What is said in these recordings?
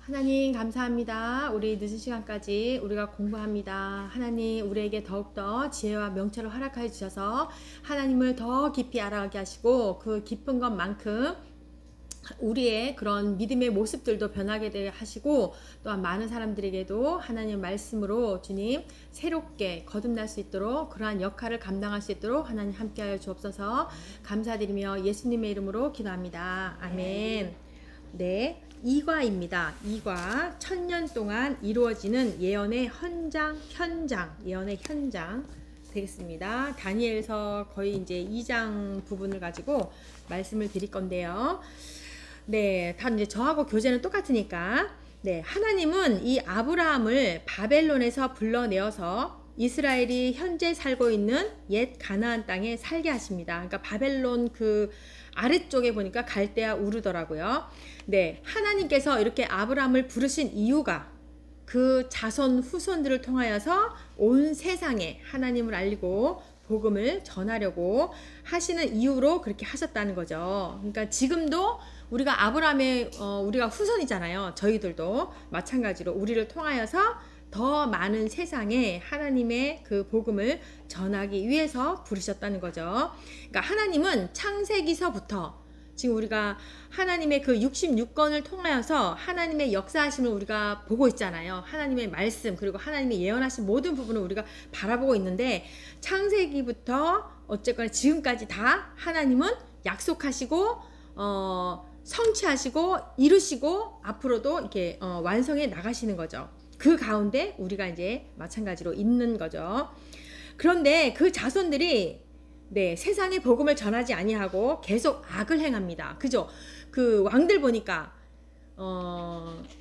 하나님 감사합니다. 우리 늦은 시간까지 우리가 공부합니다. 하나님 우리에게 더욱더 지혜와 명철을 허락하여 주셔서 하나님을 더 깊이 알아가게 하시고 그 깊은 것만큼 우리의 그런 믿음의 모습들도 변하게 되게 하시고 또한 많은 사람들에게도 하나님 말씀으로 주님 새롭게 거듭날 수 있도록 그러한 역할을 감당할 수 있도록 하나님 함께하여 주옵소서. 감사드리며 예수님의 이름으로 기도합니다. 아멘. 네, 이과입니다. 이과 천년 동안 이루어지는 예언의 예언의 현장 되겠습니다. 다니엘서 거의 이제 2장 부분을 가지고 말씀을 드릴 건데요. 네, 다 이제 저하고 교재는 똑같으니까. 네, 하나님은 이 아브라함을 바벨론에서 불러내어서 이스라엘이 현재 살고 있는 옛 가나안 땅에 살게 하십니다. 그러니까 바벨론 그 아래쪽에 보니까 갈대아 우르더라고요. 네, 하나님께서 이렇게 아브라함을 부르신 이유가 그 자손 후손들을 통하여서 온 세상에 하나님을 알리고 복음을 전하려고 하시는 이유로 그렇게 하셨다는 거죠. 그러니까 지금도 우리가 아브라함의 우리가 후손이잖아요. 저희들도 마찬가지로 우리를 통하여서 더 많은 세상에 하나님의 그 복음을 전하기 위해서 부르셨다는 거죠. 그러니까 하나님은 창세기서부터 지금 우리가 하나님의 그 66권을 통하여서 하나님의 역사하심을 우리가 보고 있잖아요. 하나님의 말씀 그리고 하나님의 예언하신 모든 부분을 우리가 바라보고 있는데 창세기부터 어쨌거나 지금까지 다 하나님은 약속하시고 성취하시고 이루시고 앞으로도 이렇게 완성해 나가시는 거죠. 그 가운데 우리가 이제 마찬가지로 있는 거죠. 그런데 그 자손들이 네, 세상의 복음을 전하지 아니하고 계속 악을 행합니다. 그죠? 그 왕들 보니까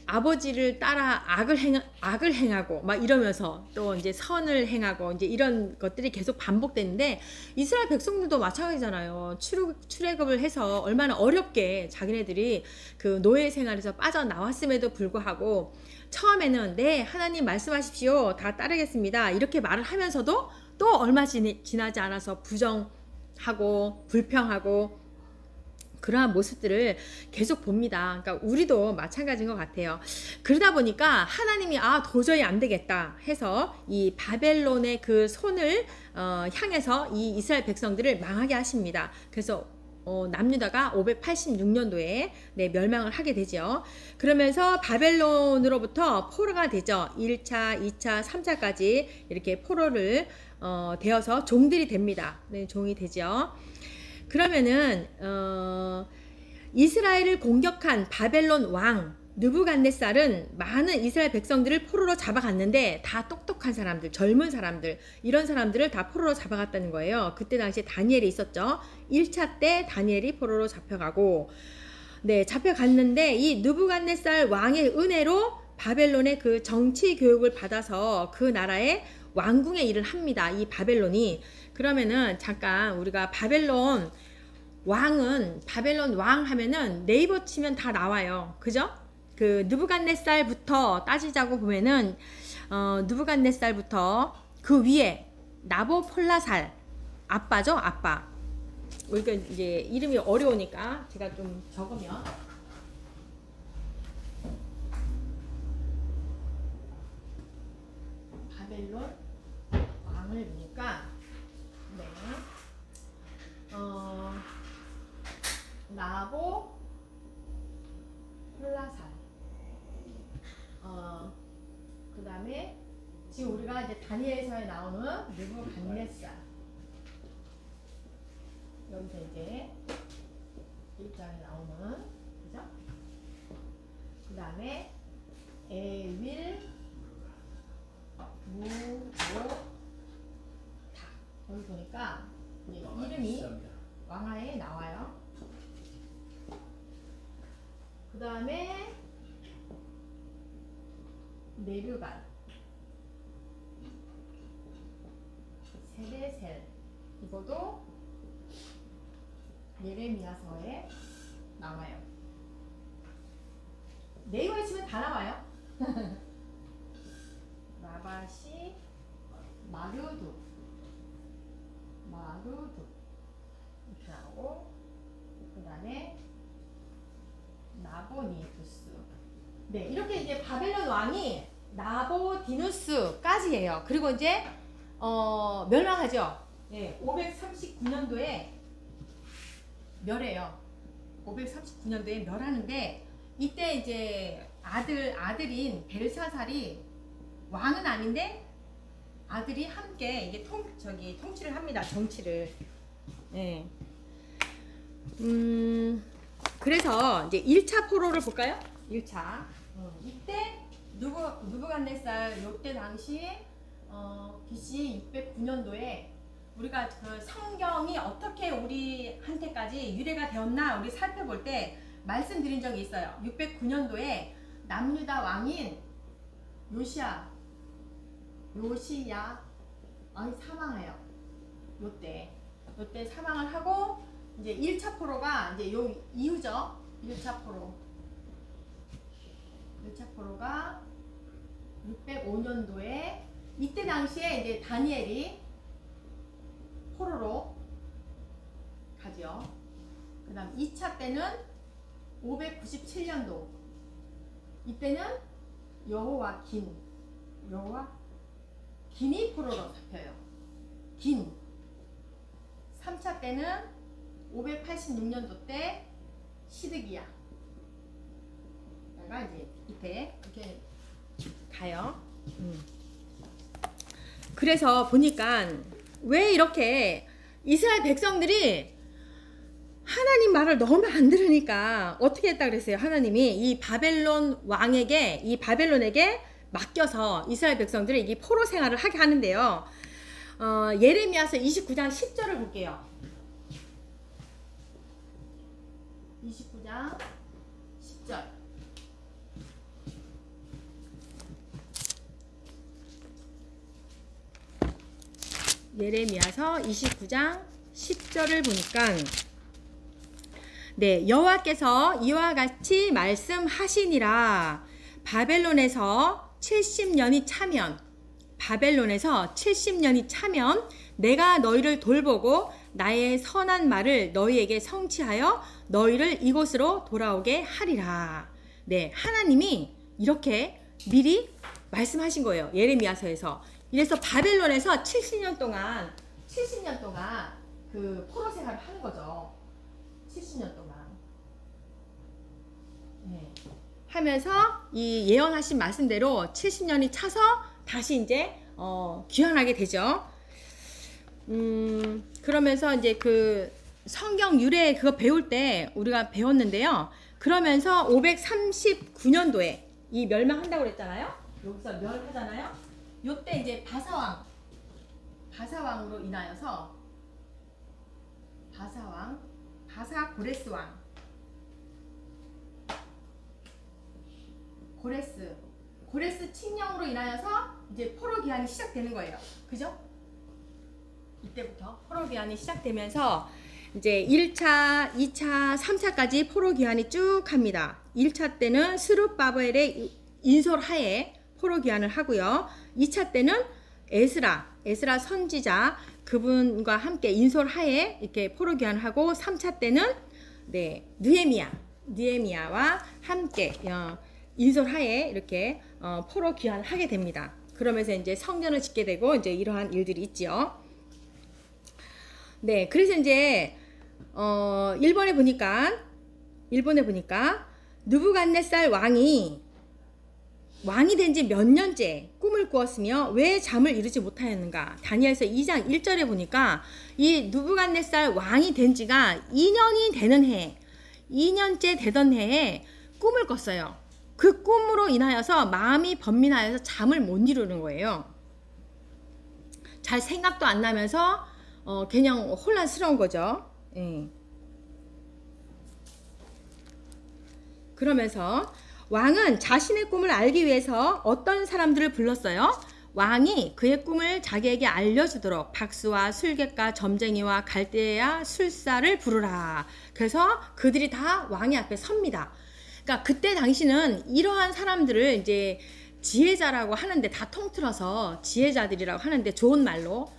아버지를 따라 악을 행하고 막 이러면서 또 이제 선을 행하고 이제 이런 것들이 계속 반복되는데 이스라엘 백성들도 마찬가지잖아요. 출애굽을 해서 얼마나 어렵게 자기네들이 그 노예 생활에서 빠져나왔음에도 불구하고 처음에는 네, 하나님 말씀하십시오. 다 따르겠습니다. 이렇게 말을 하면서도 또 얼마 지나지 않아서 부정하고 불평하고 그러한 모습들을 계속 봅니다. 그러니까 우리도 마찬가지인 것 같아요. 그러다 보니까 하나님이 도저히 안 되겠다 해서 이 바벨론의 그 손을 향해서 이 이스라엘 백성들을 망하게 하십니다. 그래서 남유다가 586년도에 네, 멸망을 하게 되죠. 그러면서 바벨론으로부터 포로가 되죠. 1차, 2차, 3차까지 이렇게 포로를 되어서 종들이 됩니다. 네, 종이 되죠. 그러면은 이스라엘을 공격한 바벨론 왕 느부갓네살은 많은 이스라엘 백성들을 포로로 잡아갔는데 다 똑똑한 사람들, 젊은 사람들 이런 사람들을 다 포로로 잡아갔다는 거예요. 그때 당시에 다니엘이 있었죠. 1차 때 다니엘이 포로로 잡혀가고 네, 잡혀갔는데 이 느부갓네살 왕의 은혜로 바벨론의 그 정치 교육을 받아서 그 나라의 왕궁의 일을 합니다. 이 바벨론이. 그러면은 잠깐 우리가 바벨론 왕 하면은 네이버 치면 다 나와요. 그죠? 그 느부갓네살부터 따지자고 보면은 느부갓네살부터 그 위에 나보폴라살 아빠죠, 아빠. 우리가 이제 이름이 어려우니까 제가 좀 적으면 바벨론 왕을 보니까 네. 나보 폴라살 그 다음에 지금 우리가 이제 다니엘서에 나오는 느부갓네살 여기서 이제 1장에 나오는 그죠? 그 다음에 에윌 무오다 여기 보니까 이름이 왕하에 나와요. 그 다음에 네뷰갓 세레셀 이거도 예레미야서에 나와요. 네이버에 치면 다 나와요. 라바시 마르두 이렇게 나오고 그 다음에 나보니두스 네, 이렇게 이제 바벨론 왕이 나보디누스까지예요. 그리고 이제 멸망하죠. 네, 539년도에 멸해요. 539년도에 멸하는데 이때 이제 아들인 벨사살이 왕은 아닌데 아들이 함께 이게 통치를 합니다. 정치를. 네. 그래서 이제 1차 포로를 볼까요? 1차. 이때 느부갓네살 요때 당시 BC 609년도에 우리가 그 성경이 어떻게 우리한테까지 유래가 되었나 우리 살펴볼 때 말씀드린 적이 있어요. 609년도에 남유다 왕인 요시야 사망해요. 요때 사망을 하고 이제 1차 포로가 이제 요 이후죠. 1차 포로가 605년도에 이때 당시에 이제 다니엘이 포로로 가죠. 그 다음 2차 때는 597년도 이때는 여호와긴이 포로로 잡혀요. 긴. 3차 때는 586년도 때 시드기야가 이제 이때 이렇게 가요. 그래서 보니까 왜 이렇게 이스라엘 백성들이 하나님 말을 너무 안 들으니까 어떻게 했다 그랬어요? 하나님이 이 바벨론에게 맡겨서 이스라엘 백성들이 이 포로 생활을 하게 하는데요. 예레미야서 29장 10절을 볼게요. 29장 10절. 예레미야서 29장 10절을 보니까 네, 여호와께서 이와 같이 말씀하시니라. 바벨론에서 70년이 차면 내가 너희를 돌보고 나의 선한 말을 너희에게 성취하여 너희를 이곳으로 돌아오게 하리라. 네, 하나님이 이렇게 미리 말씀하신 거예요. 예레미야서에서. 이래서 바벨론에서 70년 동안 그 포로 생활을 하는 거죠. 70년 동안. 네. 하면서 이 예언하신 말씀대로 70년이 차서 다시 이제 귀환하게 되죠. 그러면서 이제 그 성경 유래 그거 배울 때 우리가 배웠는데요. 그러면서 539년도에 이 멸망한다고 그랬잖아요. 여기서 멸하잖아요. 요때 이제 바사왕으로 인하여서 고레스 칙령으로 인하여서 이제 포로 기한이 시작되는 거예요. 그죠? 이때부터 포로 기한이 시작되면서 이제 1차, 2차, 3차까지 포로 기한이 쭉 합니다. 1차 때는 스룹바벨의 인솔하에 포로 기한을 하고요. 2차 때는 에스라 선지자 그분과 함께 인솔하에 이렇게 포로 기한을 하고 3차 때는 네, 느헤미야와 함께 인솔하에 이렇게 포로 귀환을 하게 됩니다. 그러면서 이제 성전을 짓게 되고 이제 이러한 일들이 있지요. 네, 그래서 이제 일본에 보니까 느부갓네살 왕이 된 지 몇 년째 꿈을 꾸었으며 왜 잠을 이루지 못하였는가? 다니엘서 2장 1절에 보니까 이 느부갓네살 왕이 된 지가 2년째 되던 해에 꿈을 꿨어요. 그 꿈으로 인하여서 마음이 번민하여서 잠을 못 이루는 거예요. 잘 생각도 안 나면서 그냥 혼란스러운 거죠. 예. 그러면서 왕은 자신의 꿈을 알기 위해서 어떤 사람들을 불렀어요? 왕이 그의 꿈을 자기에게 알려주도록 박수와 술객과 점쟁이와 갈대아 술사를 부르라. 그래서 그들이 다 왕의 앞에 섭니다. 그러니까 그때 당시는 이러한 사람들을 이제 지혜자라고 하는데 다 통틀어서 지혜자들이라고 하는데 좋은 말로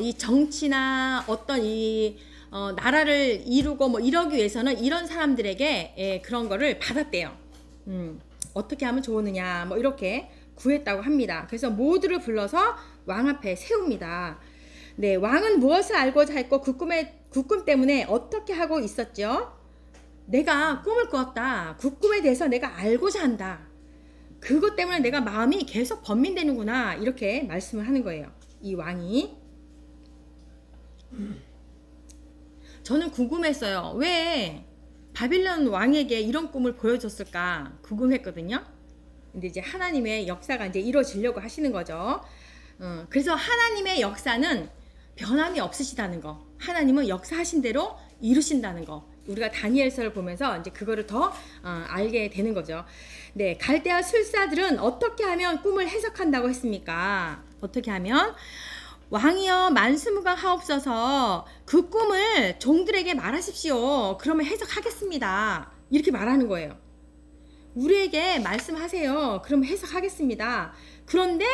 이 정치나 어떤 이 나라를 이루고 뭐 이러기 위해서는 이런 사람들에게 그런 거를 받았대요. 어떻게 하면 좋으느냐 뭐 이렇게 구했다고 합니다. 그래서 모두를 불러서 왕 앞에 세웁니다. 네, 왕은 무엇을 알고자 했고 그 꿈 때문에 어떻게 하고 있었죠? 내가 꿈을 꾸었다. 그 꿈에 대해서 내가 알고자 한다. 그것 때문에 내가 마음이 계속 번민되는구나. 이렇게 말씀을 하는 거예요. 이 왕이. 저는 궁금했어요. 왜 바빌론 왕에게 이런 꿈을 보여줬을까 궁금했거든요. 근데 이제 하나님의 역사가 이제 이루어지려고 하시는 거죠. 그래서 하나님의 역사는 변함이 없으시다는 거. 하나님은 역사하신 대로 이루신다는 거. 우리가 다니엘서를 보면서 이제 그거를 더 알게 되는 거죠. 네, 갈대아 술사들은 어떻게 하면 꿈을 해석한다고 했습니까? 어떻게 하면? 왕이여 만수무강하옵소서 그 꿈을 종들에게 말하십시오. 그러면 해석하겠습니다. 이렇게 말하는 거예요. 우리에게 말씀하세요. 그럼 해석하겠습니다. 그런데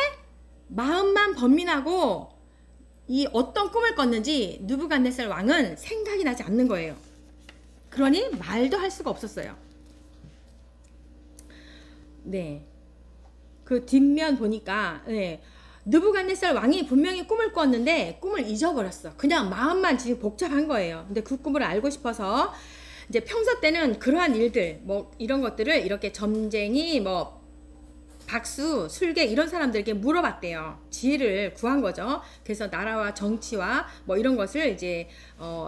마음만 번민하고 이 어떤 꿈을 꿨는지 느부갓네살 왕은 생각이 나지 않는 거예요. 그러니 말도 할 수가 없었어요. 네, 그 뒷면 보니까 네, 느부갓네살 왕이 분명히 꿈을 꿨는데 꿈을 잊어버렸어. 그냥 마음만 지금 복잡한 거예요. 근데 그 꿈을 알고 싶어서 이제 평소 때는 그러한 일들 뭐 이런 것들을 이렇게 점쟁이 뭐 박수, 술객 이런 사람들에게 물어봤대요. 지혜를 구한 거죠. 그래서 나라와 정치와 뭐 이런 것을 이제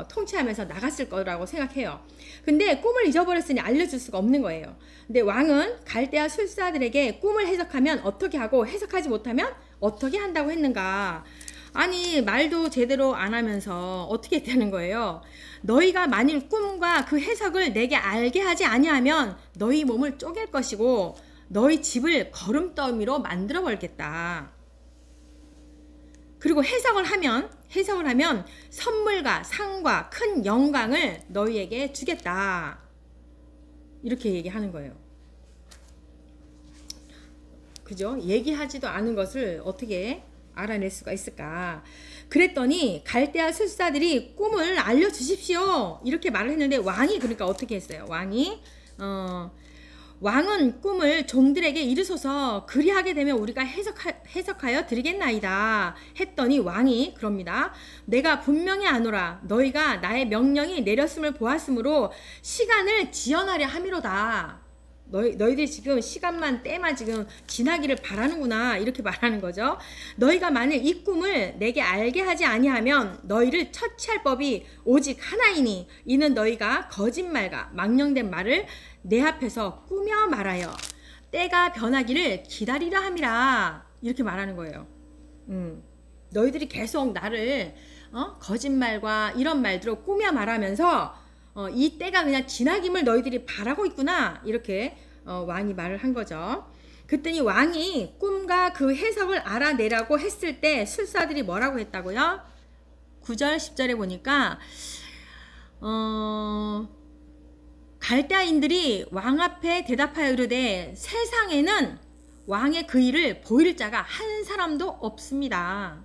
통치하면서 나갔을 거라고 생각해요. 근데 꿈을 잊어버렸으니 알려줄 수가 없는 거예요. 근데 왕은 갈대아 술사들에게 꿈을 해석하면 어떻게 하고 해석하지 못하면 어떻게 한다고 했는가. 아니 말도 제대로 안 하면서 어떻게 되는 거예요. 너희가 만일 꿈과 그 해석을 내게 알게 하지 아니하면 너희 몸을 쪼갤 것이고 너희 집을 거름더미로 만들어 버리겠다. 그리고 해석을 하면 선물과 상과 큰 영광을 너희에게 주겠다. 이렇게 얘기하는 거예요. 그죠? 얘기하지도 않은 것을 어떻게 알아낼 수가 있을까? 그랬더니 갈대아 술사들이 꿈을 알려주십시오. 이렇게 말을 했는데 왕이 그러니까 어떻게 했어요? 왕은 꿈을 종들에게 이르소서 그리하게 되면 우리가 해석하여 드리겠나이다 했더니 왕이 그럽니다. 내가 분명히 아노라 너희가 나의 명령이 내렸음을 보았으므로 시간을 지연하려 함이로다. 너희들이 지금 시간만 때만 지금 지나기를 바라는구나 이렇게 말하는 거죠. 너희가 만일 이 꿈을 내게 알게 하지 아니하면 너희를 처치할 법이 오직 하나이니 이는 너희가 거짓말과 망령된 말을 내 앞에서 꾸며 말하여 때가 변하기를 기다리라 함이라 이렇게 말하는 거예요. 너희들이 계속 나를 거짓말과 이런 말들로 꾸며 말하면서 이 때가 그냥 지나김을 너희들이 바라고 있구나 이렇게 왕이 말을 한 거죠. 그랬더니 왕이 꿈과 그 해석을 알아내라고 했을 때 술사들이 뭐라고 했다고요? 9절 10절에 보니까 갈대아인들이 왕 앞에 대답하여 이르되 세상에는 왕의 그 일을 보일 자가 한 사람도 없습니다.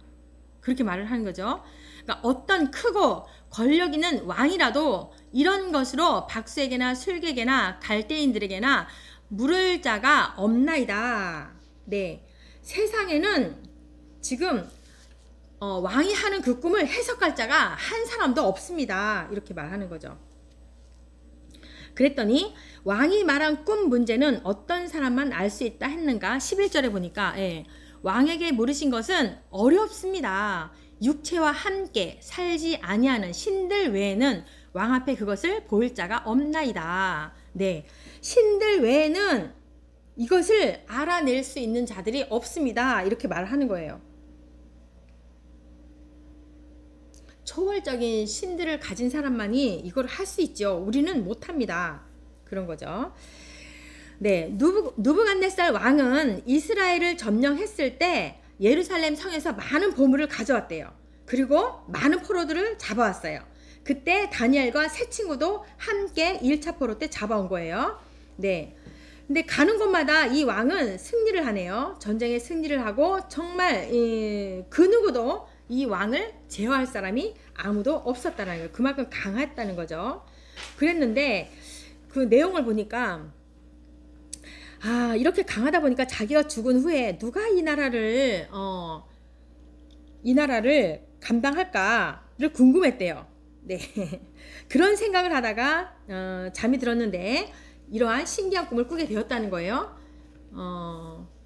그렇게 말을 하는 거죠. 그러니까 어떤 크고 권력 있는 왕이라도 이런 것으로 박수에게나 술객에게나 갈대인들에게나 물을 자가 없나이다. 네, 세상에는 지금 왕이 하는 그 꿈을 해석할 자가 한 사람도 없습니다. 이렇게 말하는 거죠. 그랬더니 왕이 말한 꿈 문제는 어떤 사람만 알 수 있다 했는가? 11절에 보니까 왕에게 물으신 것은 어렵습니다. 육체와 함께 살지 아니하는 신들 외에는 왕 앞에 그것을 보일 자가 없나이다. 네, 신들 외에는 이것을 알아낼 수 있는 자들이 없습니다. 이렇게 말하는 거예요. 초월적인 신들을 가진 사람만이 이걸 할 수 있죠. 우리는 못합니다. 그런 거죠. 네, 느부갓네살 왕은 이스라엘을 점령했을 때 예루살렘 성에서 많은 보물을 가져왔대요. 그리고 많은 포로들을 잡아왔어요. 그때 다니엘과 세 친구도 함께 1차 포로 때 잡아온 거예요. 네. 근데 가는 곳마다 이 왕은 승리를 하네요. 전쟁에 승리를 하고 정말 그 누구도 이 왕을 제어할 사람이 아무도 없었다는 거예요. 그만큼 강했다는 거죠. 그랬는데 그 내용을 보니까 이렇게 강하다 보니까 자기가 죽은 후에 누가 이 나라를 감당할까를 궁금했대요. 네. 그런 생각을 하다가 잠이 들었는데 이러한 신기한 꿈을 꾸게 되었다는 거예요.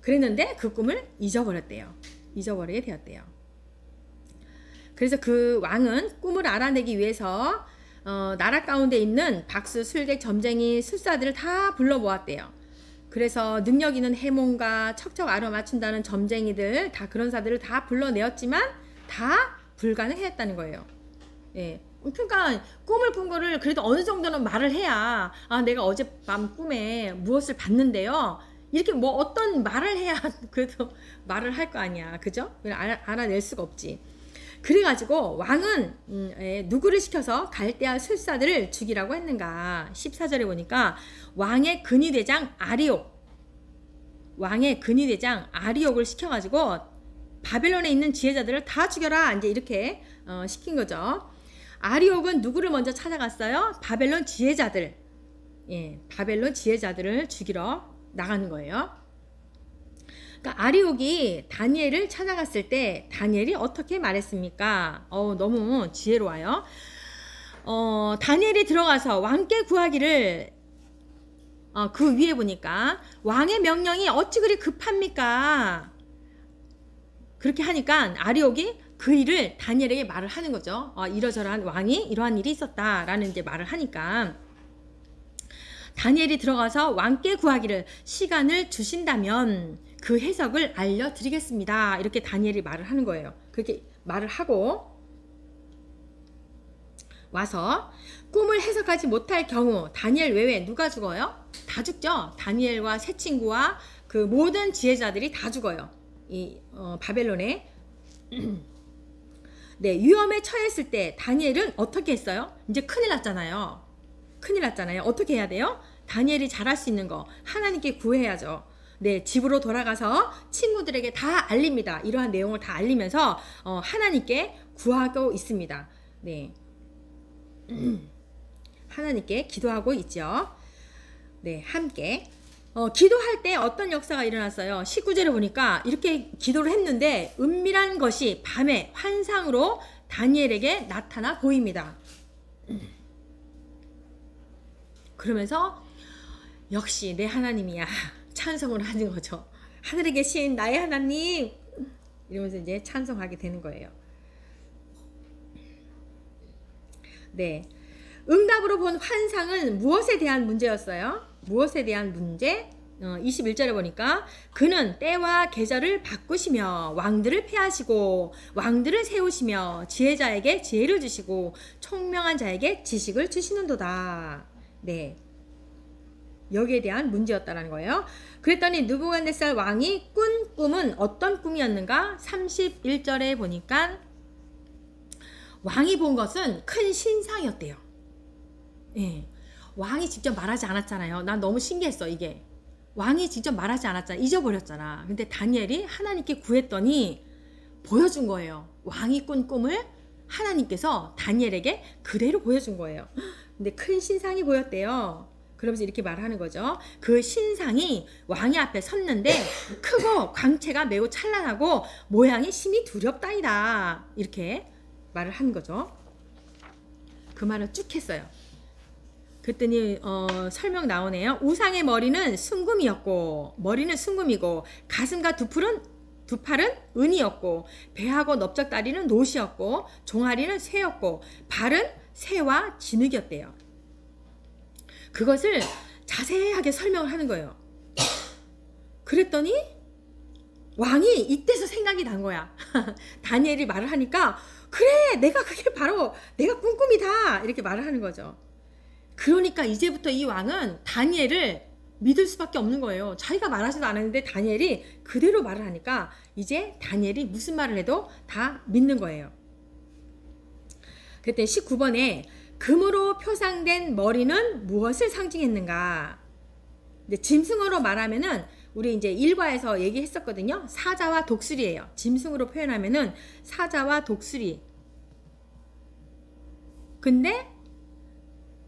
그랬는데 그 꿈을 잊어버리게 되었대요. 그래서 그 왕은 꿈을 알아내기 위해서 나라 가운데 있는 박수, 술객, 점쟁이, 술사들을 다 불러 모았대요. 그래서 능력 있는 해몽가, 척척 알아맞춘다는 점쟁이들, 다 그런 사들을 다 불러내었지만 다 불가능했다는 거예요. 예. 그러니까 꿈을 꾼 거를 그래도 어느 정도는 말을 해야 내가 어젯밤 꿈에 무엇을 봤는데요. 이렇게 뭐 어떤 말을 해야 그래도 말을 할 거 아니야. 그죠? 알아낼 수가 없지. 그래가지고 왕은 누구를 시켜서 갈대아 술사들을 죽이라고 했는가. 14절에 보니까 왕의 근위대장 아리옥을 시켜가지고 바벨론에 있는 지혜자들을 다 죽여라. 이제 이렇게 시킨 거죠. 아리옥은 누구를 먼저 찾아갔어요? 바벨론 지혜자들. 예, 바벨론 지혜자들을 죽이러 나가는 거예요. 그러니까 아리옥이 다니엘을 찾아갔을 때 다니엘이 어떻게 말했습니까? 너무 지혜로워요. 다니엘이 들어가서 왕께 구하기를 그 위에 보니까 왕의 명령이 어찌 그리 급합니까? 그렇게 하니까 아리옥이 그 일을 다니엘에게 말을 하는 거죠. 이러저러한 왕이 이러한 일이 있었다라는 이제 말을 하니까 다니엘이 들어가서 왕께 구하기를 시간을 주신다면 그 해석을 알려드리겠습니다. 이렇게 다니엘이 말을 하는 거예요. 그렇게 말을 하고 와서 꿈을 해석하지 못할 경우 다니엘 외에 누가 죽어요? 다 죽죠. 다니엘과 세 친구와 그 모든 지혜자들이 다 죽어요. 이 바벨론에. 네, 위험에 처했을 때 다니엘은 어떻게 했어요? 이제 큰일 났잖아요. 어떻게 해야 돼요? 다니엘이 잘할 수 있는 거 하나님께 구해야죠. 네, 집으로 돌아가서 친구들에게 다 알립니다. 이러한 내용을 다 알리면서 하나님께 구하고 있습니다. 네, 하나님께 기도하고 있죠. 네, 함께 기도할 때 어떤 역사가 일어났어요? 19절에 보니까 이렇게 기도를 했는데 은밀한 것이 밤에 환상으로 다니엘에게 나타나 보입니다. 그러면서 역시 내 하나님이야 찬송을 하는 거죠. 하늘에 계신 나의 하나님 이러면서 이제 찬송하게 되는 거예요. 네, 응답으로 본 환상은 무엇에 대한 문제였어요? 무엇에 대한 문제? 21절에 보니까 그는 때와 계절을 바꾸시며 왕들을 폐하시고 왕들을 세우시며 지혜자에게 지혜를 주시고 총명한 자에게 지식을 주시는도다. 네, 여기에 대한 문제였다는 거예요. 그랬더니 느부갓네살 왕이 꾼 꿈은 어떤 꿈이었는가? 31절에 보니까 왕이 본 것은 큰 신상이었대요. 예. 왕이 직접 말하지 않았잖아요. 난 너무 신기했어. 이게 왕이 직접 말하지 않았잖아. 잊어버렸잖아. 근데 다니엘이 하나님께 구했더니 보여준 거예요. 왕이 꾼 꿈을 하나님께서 다니엘에게 그대로 보여준 거예요. 근데 큰 신상이 보였대요. 그러면서 이렇게 말하는 거죠. 그 신상이 왕의 앞에 섰는데 크고 광채가 매우 찬란하고 모양이 심히 두렵다이다. 이렇게 말을 한 거죠. 그 말을 쭉 했어요. 그랬더니 설명 나오네요. 우상의 머리는 순금이었고 머리는 가슴과 두 팔은 은이었고 배하고 넓적다리는 노시였고 종아리는 쇠였고 발은 새와 진흙이었대요. 그것을 자세하게 설명을 하는 거예요. 그랬더니 왕이 이때서 생각이 난 거야. 다니엘이 말을 하니까 그래 그게 바로 내가 꾼 꿈이다 이렇게 말을 하는 거죠. 그러니까 이제부터 이 왕은 다니엘을 믿을 수밖에 없는 거예요. 자기가 말하지도 않았는데 다니엘이 그대로 말을 하니까 이제 다니엘이 무슨 말을 해도 다 믿는 거예요. 그때 19번에 금으로 표상된 머리는 무엇을 상징했는가? 근데 짐승으로 말하면은 우리 이제 일과에서 얘기했었거든요. 사자와 독수리예요. 짐승으로 표현하면은 사자와 독수리. 근데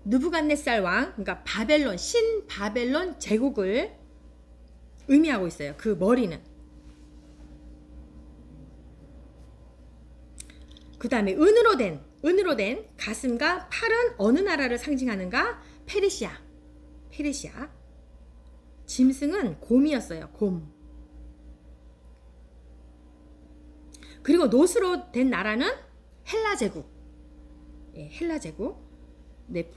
느부갓네살 왕, 그러니까 바벨론, 신바벨론 제국을 의미하고 있어요. 그 머리는. 그 다음에 은으로 된 가슴과 팔은 어느 나라를 상징하는가? 페르시아. 짐승은 곰이었어요. 곰. 그리고 노스로 된 나라는 헬라 제국. 예, 헬라 제국. 네,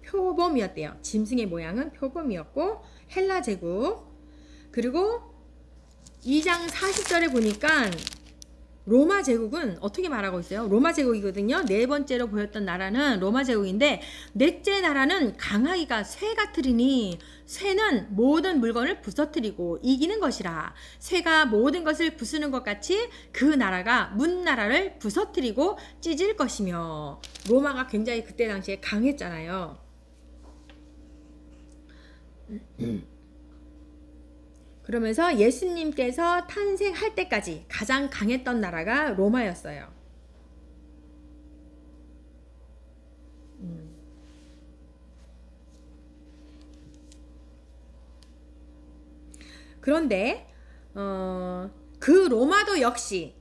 표범이었대요. 짐승의 모양은 표범이었고 헬라 제국. 그리고 2장 40절에 보니까 로마 제국은 어떻게 말하고 있어요? 로마 제국이거든요. 네 번째로 보였던 나라는 로마 제국인데 넷째 나라는 강하기가 쇠 같으리니 쇠는 모든 물건을 부서뜨리고 이기는 것이라. 쇠가 모든 것을 부수는 것 같이 그 나라가 문 나라를 부서뜨리고 찢을 것이며. 로마가 굉장히 그때 당시에 강했잖아요. 그러면서 예수님께서 탄생할 때까지 가장 강했던 나라가 로마였어요. 그런데 그 로마도 역시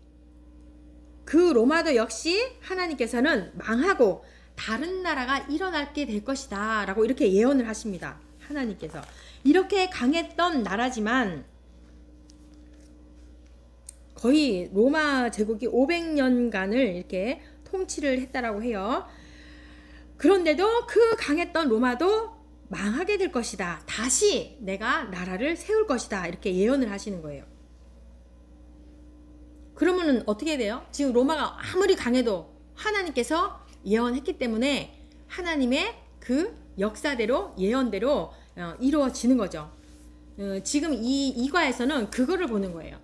하나님께서는 망하고 다른 나라가 일어나게 될 것이다 라고 이렇게 예언을 하십니다. 하나님께서 이렇게 강했던 나라지만 거의 로마 제국이 500년간을 이렇게 통치를 했다라고 해요. 그런데도 그 강했던 로마도 망하게 될 것이다. 다시 내가 나라를 세울 것이다. 이렇게 예언을 하시는 거예요. 그러면은 어떻게 돼요? 지금 로마가 아무리 강해도 하나님께서 예언했기 때문에 하나님의 그 역사대로 예언대로 이루어지는 거죠. 지금 이 과에서는 그거를 보는 거예요.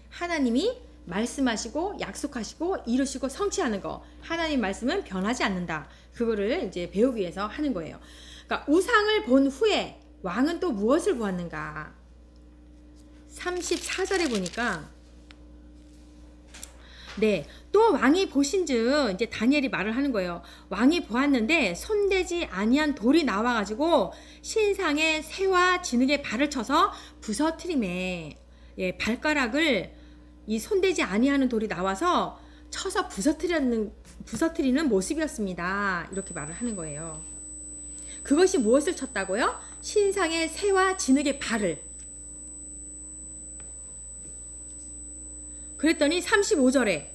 하나님이 말씀하시고 약속하시고 이루시고 성취하는 거. 하나님 말씀은 변하지 않는다. 그거를 이제 배우기 위해서 하는 거예요. 그러니까 우상을 본 후에 왕은 또 무엇을 보았는가? 34절에 보니까 네, 또 왕이 보신즉 이제 다니엘이 말을 하는 거예요. 왕이 보았는데 손대지 아니한 돌이 나와가지고 신상의 새와 진흙에 발을 쳐서 부서뜨리매. 예, 발가락을 이 손대지 아니하는 돌이 나와서 쳐서 부서뜨리는 모습이었습니다. 이렇게 말을 하는 거예요. 그것이 무엇을 쳤다고요? 신상의 새와 진흙의 발을. 그랬더니 35절에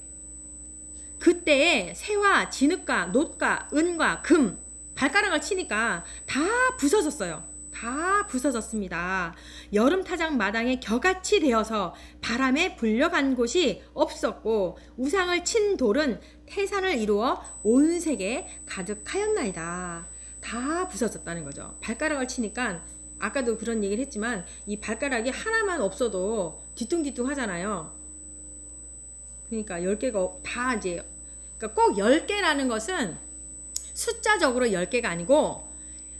그때에 새와 진흙과 놋과 은과 금 발가락을 치니까 다 부서졌어요. 다 부서졌습니다. 여름 타작 마당에 겨같이 되어서 바람에 불려간 곳이 없었고 우상을 친 돌은 태산을 이루어 온 세계에 가득하였나이다. 다 부서졌다는 거죠. 발가락을 치니까 아까도 그런 얘기를 했지만 이 발가락이 하나만 없어도 뒤뚱뒤뚱 하잖아요. 그러니까 10개가 다 이제 그러니까 꼭 10개라는 것은 숫자적으로 10개가 아니고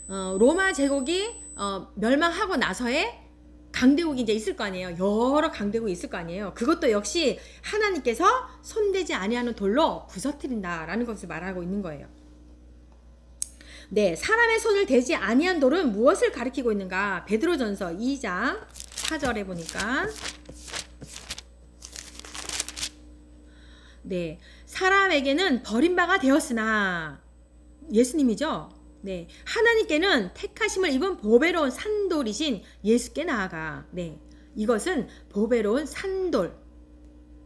로마 제국이 멸망하고 나서의 강대국이 이제 있을 거 아니에요. 여러 강대국이 있을 거 아니에요. 그것도 역시 하나님께서 손대지 아니하는 돌로 부서뜨린다라는 것을 말하고 있는 거예요. 네, 사람의 손을 대지 아니한 돌은 무엇을 가리키고 있는가? 베드로전서 2장 4절에 보니까 네, 사람에게는 버림바가 되었으나 예수님이죠. 네, 하나님께는 택하심을 입은 보배로운 산돌이신 예수께 나아가. 네, 이것은 보배로운 산돌.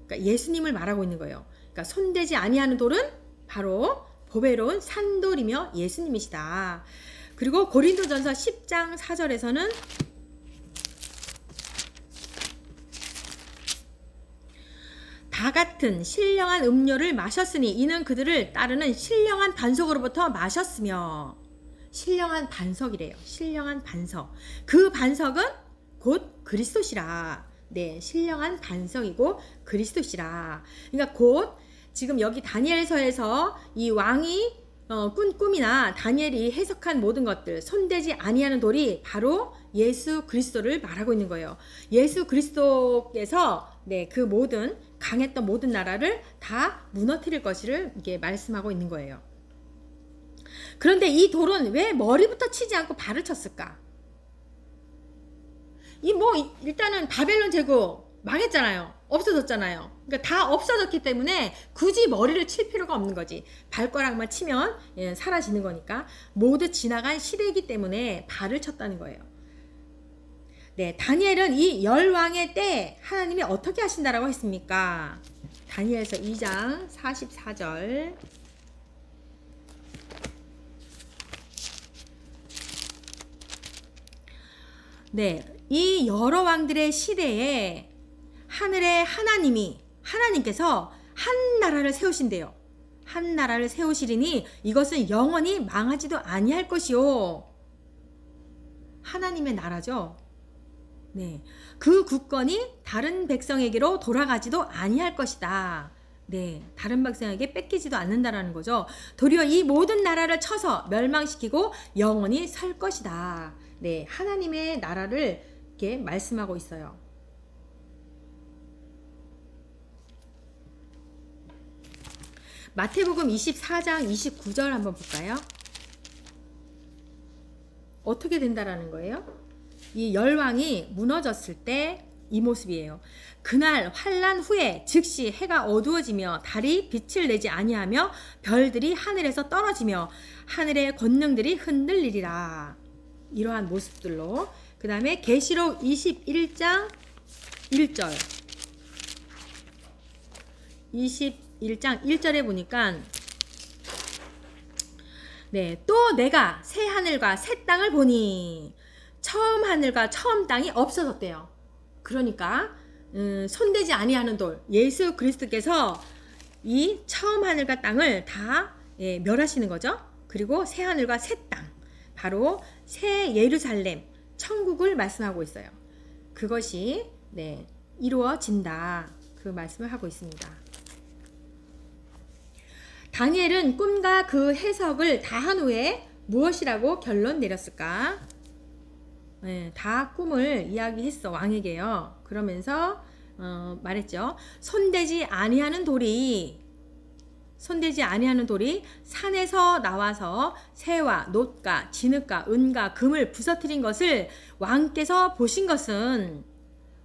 그러니까 예수님을 말하고 있는 거예요. 그러니까 손대지 아니하는 돌은 바로 보배로운 산돌이며 예수님이시다. 그리고 고린도전서 10장 4절에서는 다 같은 신령한 음료를 마셨으니 이는 그들을 따르는 신령한 반석으로부터 마셨으며. 신령한 반석이래요. 신령한 반석. 그 반석은 곧 그리스도시라. 네, 신령한 반석이고 그리스도시라. 그러니까 곧 지금 여기 다니엘서에서 이 왕이 꾼 꿈이나 다니엘이 해석한 모든 것들, 손대지 아니하는 돌이 바로 예수 그리스도를 말하고 있는 거예요. 예수 그리스도께서 네, 그 모든 강했던 모든 나라를 다 무너뜨릴 것을 이게 말씀하고 있는 거예요. 그런데 이 돌은 왜 머리부터 치지 않고 발을 쳤을까? 일단은 바벨론 제국 망했잖아요. 없어졌잖아요. 그러니까 다 없어졌기 때문에 굳이 머리를 칠 필요가 없는 거지. 발가락만 치면 사라지는 거니까. 모두 지나간 시대이기 때문에 발을 쳤다는 거예요. 네, 다니엘은 이 열왕의 때 하나님이 어떻게 하신다라고 했습니까? 다니엘서 2장 44절. 네, 이 여러 왕들의 시대에 하늘의 하나님께서 한 나라를 세우신대요. 한 나라를 세우시리니 이것은 영원히 망하지도 아니할 것이요. 하나님의 나라죠. 네, 그 국권이 다른 백성에게로 돌아가지도 아니할 것이다. 네, 다른 백성에게 뺏기지도 않는다라는 거죠. 도리어 이 모든 나라를 쳐서 멸망시키고 영원히 설 것이다. 네, 하나님의 나라를 이렇게 말씀하고 있어요. 마태복음 24장 29절 한번 볼까요? 어떻게 된다라는 거예요? 이 열왕이 무너졌을 때 이 모습이에요. 그날 환난 후에 즉시 해가 어두워지며 달이 빛을 내지 아니하며 별들이 하늘에서 떨어지며 하늘의 권능들이 흔들리리라. 이러한 모습들로. 그 다음에 계시록 21장 1절 21장 1절에 보니까 네, 또 내가 새 하늘과 새 땅을 보니 처음 하늘과 처음 땅이 없어졌대요. 그러니까 손대지 아니하는 돌, 예수 그리스도께서 이 처음 하늘과 땅을 다 멸하시는 거죠. 그리고 새 하늘과 새 땅, 바로 새 예루살렘, 천국을 말씀하고 있어요. 그것이 이루어진다. 그 말씀을 하고 있습니다. 다니엘은 꿈과 그 해석을 다 한 후에 무엇이라고 결론 내렸을까? 다 꿈을 이야기했어, 왕에게요. 그러면서 말했죠. 손대지 아니하는 돌이 산에서 나와서 새와 놋과 진흙과 은과 금을 부서뜨린 것을 왕께서 보신 것은,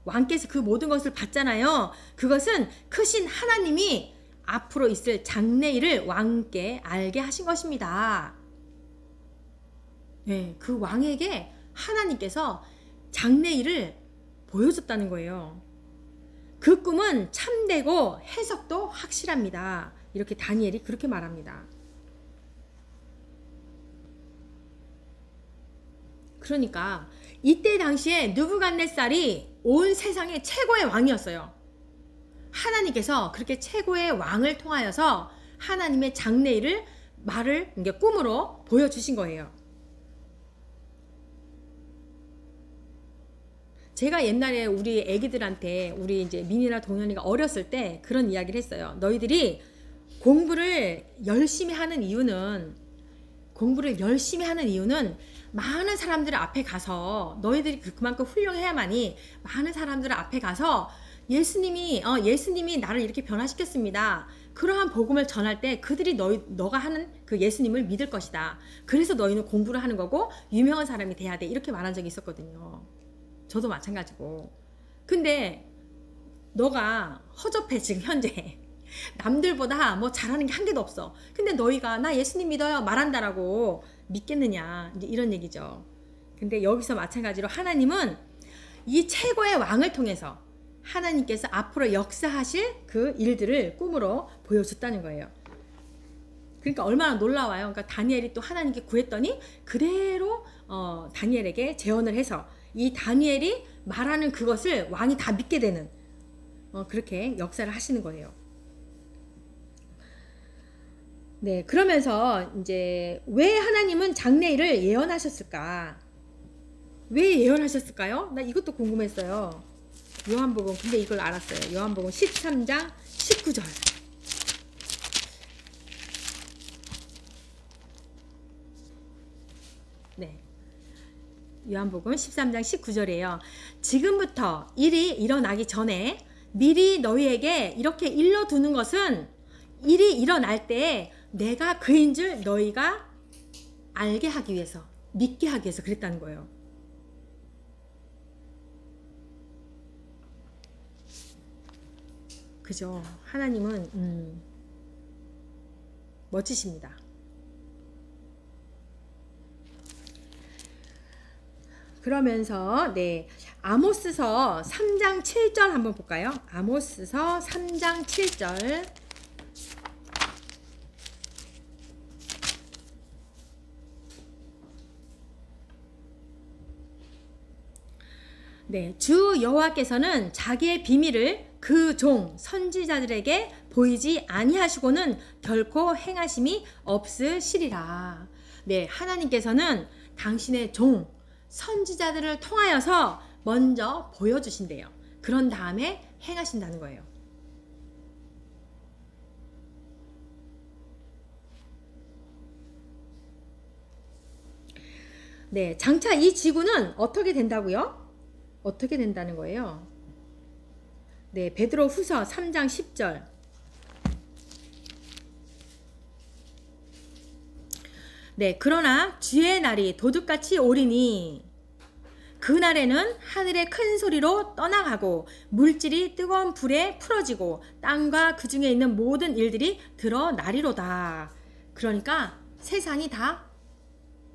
왕께서 그 모든 것을 봤잖아요. 그것은 크신 하나님이 앞으로 있을 장래일을 왕께 알게 하신 것입니다. 네, 그 왕에게 하나님께서 장래일을 보여줬다는 거예요. 그 꿈은 참되고 해석도 확실합니다. 이렇게 다니엘이 그렇게 말합니다. 그러니까 이때 당시에 느부갓네살이 온 세상의 최고의 왕이었어요. 하나님께서 그렇게 최고의 왕을 통하여서 하나님의 장래일을 꿈으로 보여주신 거예요. 제가 옛날에 우리 애기들한테, 우리 이제 민이나 동현이가 어렸을 때 그런 이야기를 했어요. 너희들이 공부를 열심히 하는 이유는 많은 사람들 앞에 가서, 너희들이 그만큼 훌륭해야만이 많은 사람들 앞에 가서 예수님이 나를 이렇게 변화시켰습니다. 그러한 복음을 전할 때 그들이 너가 하는 그 예수님을 믿을 것이다. 그래서 너희는 공부를 하는 거고 유명한 사람이 돼야 돼. 이렇게 말한 적이 있었거든요. 저도 마찬가지고. 근데 너가 허접해, 지금 현재. 남들보다 뭐 잘하는 게 한 개도 없어. 근데 너희가 나 예수님 믿어요 말한다라고 믿겠느냐, 이제 이런 얘기죠. 근데 여기서 마찬가지로 하나님은 이 최고의 왕을 통해서 하나님께서 앞으로 역사하실 그 일들을 꿈으로 보여줬다는 거예요. 그러니까 얼마나 놀라워요. 그러니까 다니엘이 또 하나님께 구했더니 그대로 다니엘에게 재언을 해서 이 다니엘이 말하는 그것을 왕이 다 믿게 되는 그렇게 역사를 하시는 거예요. 네, 그러면서 이제 왜 하나님은 장래일을 예언하셨을까? 왜 예언하셨을까요? 나 이것도 궁금했어요. 요한복음, 근데 이걸 알았어요. 요한복음 13장 19절. 네. 요한복음 13장 19절이에요. 지금부터 일이 일어나기 전에 미리 너희에게 이렇게 일러두는 것은 일이 일어날 때 내가 그인 줄 너희가 알게 하기 위해서, 믿게 하기 위해서 그랬다는 거예요. 그죠? 하나님은 멋지십니다. 그러면서 네, 아모스서 3장 7절 한번 볼까요? 아모스서 3장 7절. 네, 주 여호와께서는 자기의 비밀을 그 종 선지자들에게 보이지 아니하시고는 결코 행하심이 없으시리라. 네, 하나님께서는 당신의 종 선지자들을 통하여서 먼저 보여주신대요. 그런 다음에 행하신다는 거예요. 네, 장차 이 지구는 어떻게 된다고요? 어떻게 된다는 거예요? 네, 베드로 후서 3장 10절. 네, 그러나 주의 날이 도둑같이 오리니 그날에는 하늘의 큰 소리로 떠나가고 물질이 뜨거운 불에 풀어지고 땅과 그 중에 있는 모든 일들이 드러나리로다. 그러니까 세상이 다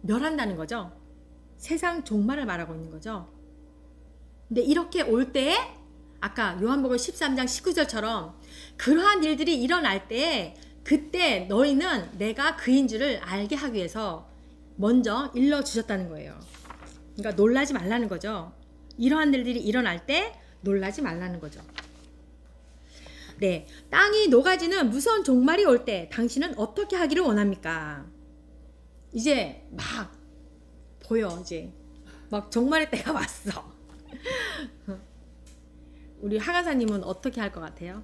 멸한다는 거죠. 세상 종말을 말하고 있는 거죠. 근데 이렇게 올 때에 아까 요한복음 13장 19절처럼 그러한 일들이 일어날 때 그때 너희는 내가 그인 줄을 알게 하기 위해서 먼저 일러주셨다는 거예요. 그러니까 놀라지 말라는 거죠. 이러한 일들이 일어날 때 놀라지 말라는 거죠. 네, 땅이 녹아지는 무서운 종말이 올 때 당신은 어떻게 하기를 원합니까? 이제 막 보여. 이제 막 종말의 때가 왔어. 우리 하가사님은 어떻게 할 것 같아요?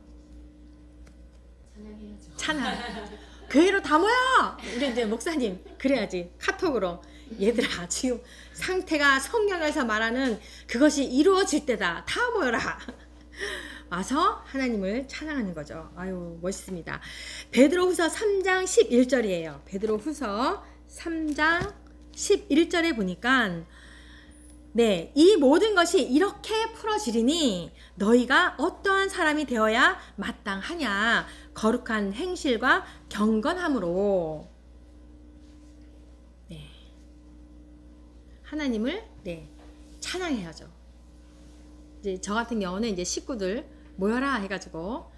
찬양해야죠. 찬양. 교회로 다 모여! 우리 이제 목사님 그래야지. 카톡으로 얘들아 지금 상태가 성경에서 말하는 그것이 이루어질 때다. 다 모여라. 와서 하나님을 찬양하는 거죠. 아유 멋있습니다. 베드로후서 3장 11절이에요. 베드로후서 3장 11절에 보니까 네, 이 모든 것이 이렇게 풀어지리니 너희가 어떠한 사람이 되어야 마땅하냐. 거룩한 행실과 경건함으로. 네, 하나님을 네, 찬양해야죠. 이제 저 같은 경우는 이제 식구들 모여라 해가지고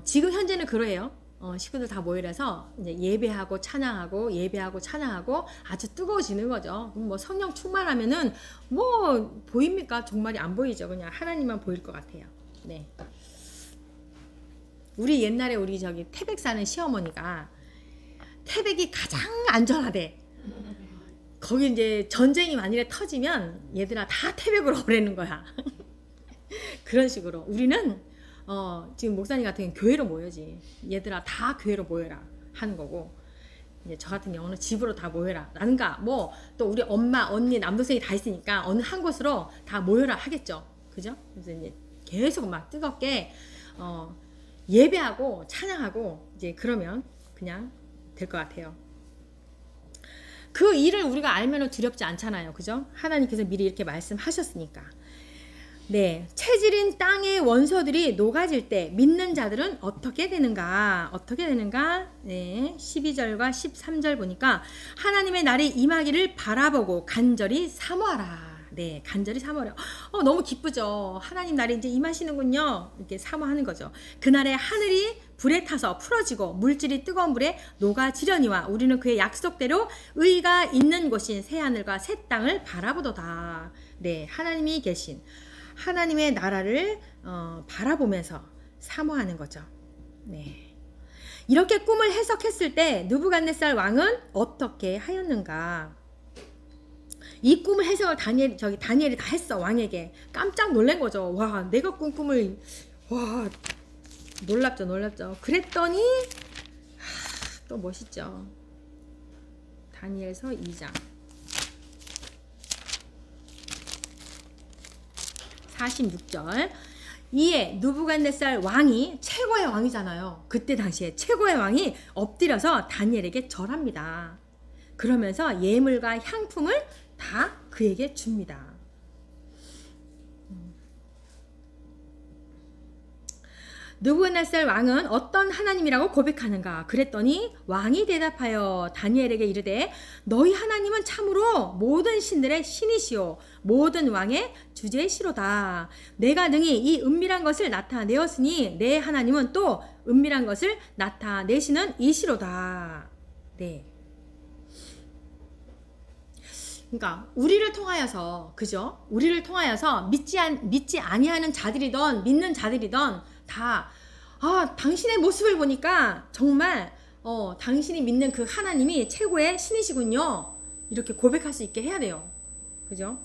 지금 현재는 그래요. 식구들 다 모이라서 이제 예배하고 찬양하고 예배하고 찬양하고 아주 뜨거워지는 거죠. 뭐 성령 충만하면은 뭐 보입니까? 종말이 안 보이죠. 그냥 하나님만 보일 것 같아요. 네. 우리 옛날에 우리 저기 태백 사는 시어머니가 태백이 가장 안전하대. 거기 이제 전쟁이 만일에 터지면 얘들아 다 태백으로 오라는 거야. 그런 식으로 우리는 지금 목사님 같은 경우는 교회로 모여지. 얘들아 다 교회로 모여라 하는 거고, 이제 저 같은 경우는 집으로 다 모여라 라는가, 뭐 또 우리 엄마 언니 남동생이 다 있으니까 어느 한 곳으로 다 모여라 하겠죠. 그죠? 그래서 이제 계속 막 뜨겁게 예배하고 찬양하고 이제 그러면 그냥 될 것 같아요. 그 일을 우리가 알면 두렵지 않잖아요. 그죠? 하나님께서 미리 이렇게 말씀하셨으니까. 네, 체질인 땅의 원소들이 녹아질 때 믿는 자들은 어떻게 되는가? 어떻게 되는가? 네, 12절과 13절 보니까 하나님의 날이 임하기를 바라보고 간절히 사모하라. 네, 간절히 사모하라. 너무 기쁘죠. 하나님 날이 이제 임하시는군요. 이렇게 사모하는 거죠. 그날에 하늘이 불에 타서 풀어지고 물질이 뜨거운 물에 녹아지려니와 우리는 그의 약속대로 의가 있는 곳인 새하늘과 새 땅을 바라보도다. 네, 하나님이 계신 하나님의 나라를 바라보면서 사모하는 거죠. 네. 이렇게 꿈을 해석했을 때 느부갓네살 왕은 어떻게 하였는가? 이 꿈을 해석을 다니엘이 다 했어. 왕에게 깜짝 놀란 거죠. 와, 내가 꾼 꿈을, 와, 놀랍죠. 그랬더니 또 멋있죠. 다니엘서 2장 46절. 이에 느부갓네살 왕이 최고의 왕이잖아요. 그때 당시에 최고의 왕이 엎드려서 다니엘에게 절합니다. 그러면서 예물과 향품을 다 그에게 줍니다. 느부갓네살 왕은 어떤 하나님이라고 고백하는가? 그랬더니 왕이 대답하여 다니엘에게 이르되 너희 하나님은 참으로 모든 신들의 신이시오 모든 왕의 주제시로다. 내가 능히 이 은밀한 것을 나타내었으니 내 하나님은 또 은밀한 것을 나타내시는 이시로다. 네. 그러니까 우리를 통하여서 그죠? 우리를 통하여서 믿지 아니하는 자들이던 믿는 자들이던 다 당신의 모습을 보니까 정말 당신이 믿는 그 하나님이 최고의 신이시군요. 이렇게 고백할 수 있게 해야 돼요. 그죠?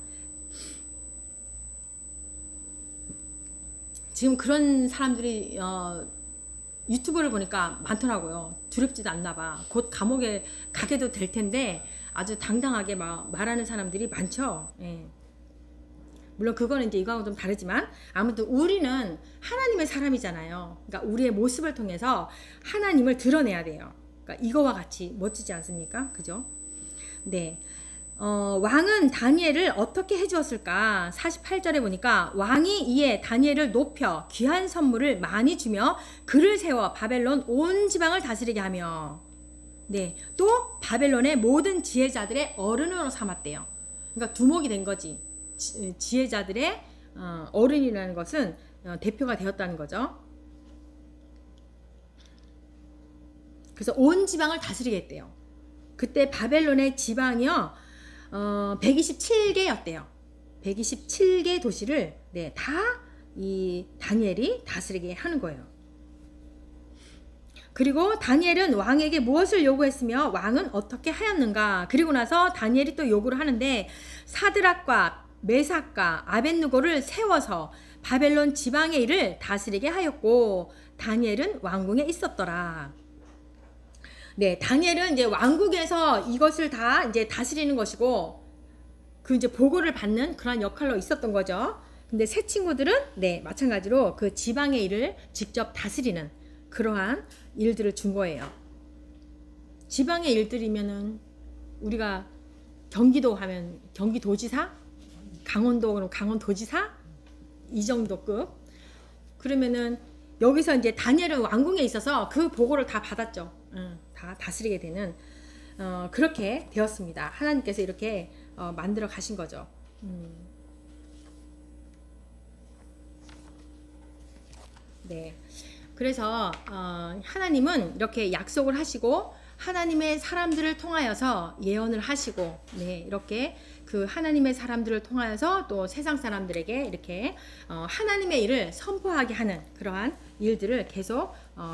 지금 그런 사람들이 유튜브를 보니까 많더라고요. 두렵지도 않나 봐. 곧 감옥에 가게도 될 텐데 아주 당당하게 막 말하는 사람들이 많죠. 예. 물론 그거는 이제 이거하고 좀 다르지만 아무튼 우리는 하나님의 사람이잖아요. 그러니까 우리의 모습을 통해서 하나님을 드러내야 돼요. 그러니까 이거와 같이 멋지지 않습니까? 그죠? 네. 왕은 다니엘을 어떻게 해주었을까? 48절에 보니까 왕이 이에 다니엘을 높여 귀한 선물을 많이 주며 그를 세워 바벨론 온 지방을 다스리게 하며 네, 또 바벨론의 모든 지혜자들의 어른으로 삼았대요. 그러니까 두목이 된 거지. 지혜자들의 어른이라는 것은 대표가 되었다는 거죠. 그래서 온 지방을 다스리게 했대요. 그때 바벨론의 지방이요 127개였대요. 127개 도시를 네, 다 이 다니엘이 다스리게 하는 거예요. 그리고 다니엘은 왕에게 무엇을 요구했으며 왕은 어떻게 하였는가? 그리고 나서 다니엘이 또 요구를 하는데 사드락과 메삭과 아벳느고를 세워서 바벨론 지방의 일을 다스리게 하였고 다니엘은 왕궁에 있었더라. 네, 다니엘은 이제 왕국에서 이것을 다 이제 다스리는 것이고 그 이제 보고를 받는 그런 역할로 있었던 거죠. 근데 새 친구들은 네, 마찬가지로 그 지방의 일을 직접 다스리는 그러한 일들을 준 거예요. 지방의 일들이면은 우리가 경기도 하면 경기도지사, 강원도 그럼 강원도지사 이 정도 급. 그러면은 여기서 이제 다니엘은 왕궁에 있어서 그 보고를 다 받았죠. 다 다스리게 되는 그렇게 되었습니다. 하나님께서 이렇게 만들어 가신 거죠. 네. 그래서 하나님은 이렇게 약속을 하시고 하나님의 사람들을 통하여서 예언을 하시고 네, 이렇게 그 하나님의 사람들을 통하여서 또 세상 사람들에게 이렇게 하나님의 일을 선포하게 하는 그러한 일들을 계속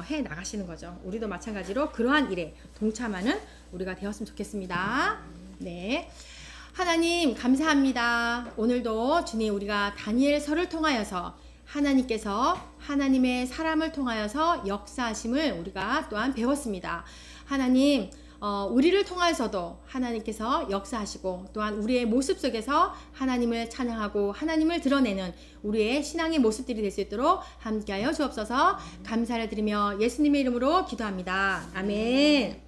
해 나가시는 거죠. 우리도 마찬가지로 그러한 일에 동참하는 우리가 되었으면 좋겠습니다. 네. 하나님 감사합니다. 오늘도 주님 우리가 다니엘서를 통하여서 하나님께서 하나님의 사람을 통하여서 역사하심을 우리가 또한 배웠습니다. 하나님 우리를 통하여서도 하나님께서 역사하시고 또한 우리의 모습 속에서 하나님을 찬양하고 하나님을 드러내는 우리의 신앙의 모습들이 될 수 있도록 함께하여 주옵소서. 감사를 드리며 예수님의 이름으로 기도합니다. 아멘.